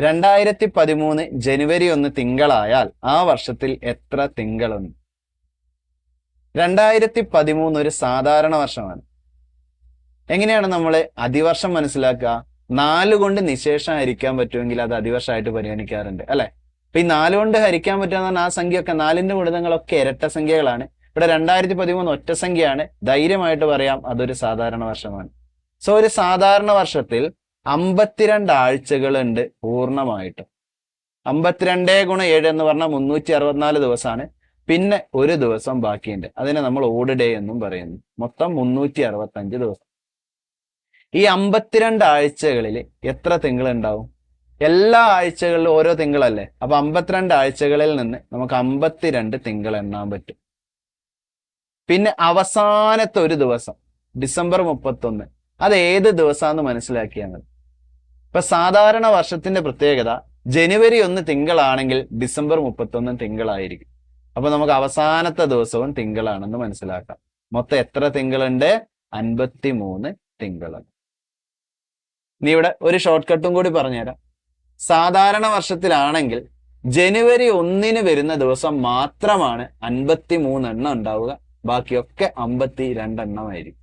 2013 ജനുവരി 1 തിങ്കളായാൽ ആ വർഷത്തിൽ എത്ര തിങ്കളുണ്ട്? 2013 ഒരു സാധാരണ വർഷമാണ്. എങ്ങനെയാണ് നമ്മൾ അതിവർഷം മനസ്സിലാക്കുക? 4 കൊണ്ട് നിശേഷം ഹരിക്കാൻ പറ്റുമെങ്കിൽ അത് അതിവർഷമായിട്ട് പരിഗണിക്കാറുണ്ട് അല്ലെ? അപ്പൊ ഈ 4 കൊണ്ട് ഹരിക്കാൻ പറ്റുന്ന പറഞ്ഞാൽ ആ സംഖ്യയൊക്കെ 4ന്റെ ഗുണിതങ്ങളൊക്കെ ഇരട്ട സംഖ്യകളാണ്. ഇവിടെ 2013 ഒറ്റ സംഖ്യയാണ്. ധൈര്യമായിട്ട് പറയാം അതൊരു സാധാരണ വർഷമാണ്. സോ ഒരു സാധാരണ വർഷത്തിൽ 52 ആഴ്ചകളുണ്ട് പൂർണ്ണമായിട്ടും. 52 ഗുണം 7 എന്ന് പറഞ്ഞാൽ 364 ദിവസമാണ്. പിന്നെ ഒരു ദിവസം ബാക്കിയുണ്ട്. അതിനെ നമ്മൾ ഓഡ് ഡേ എന്നും പറയുന്നു. മൊത്തം 365 ദിവസം. ഈ 52 ആഴ്ചകളിൽ എത്ര തിങ്കൾ ഉണ്ടാവും? എല്ലാ ആഴ്ചകളിലും ഓരോ തിങ്കളല്ലേ? അപ്പൊ 52 ആഴ്ചകളിൽ നിന്ന് നമുക്ക് 52 തിങ്കൾ എണ്ണാൻ പറ്റും. പിന്നെ അവസാനത്തെ ഒരു ദിവസം ഡിസംബർ 31 അത് ഏത് ദിവസമാണെന്ന് മനസ്സിലാക്കിയാൽ മതി. ഇപ്പൊ സാധാരണ വർഷത്തിന്റെ പ്രത്യേകത ജനുവരി 1 തിങ്കളാണെങ്കിൽ ഡിസംബർ 31 തിങ്കളായിരിക്കും. അപ്പൊ നമുക്ക് അവസാനത്തെ ദിവസവും തിങ്കളാണെന്ന് മനസ്സിലാക്കാം. മൊത്തം എത്ര തിങ്കളുണ്ട്? 53 തിങ്കളുണ്ട്. ഇനി ഇവിടെ ഒരു ഷോർട്ട് കട്ടും കൂടി പറഞ്ഞുതരാം. സാധാരണ വർഷത്തിലാണെങ്കിൽ ജനുവരി 1 വരുന്ന ദിവസം മാത്രമാണ് 53 എണ്ണം ഉണ്ടാവുക. ബാക്കിയൊക്കെ 52 എണ്ണമായിരിക്കും.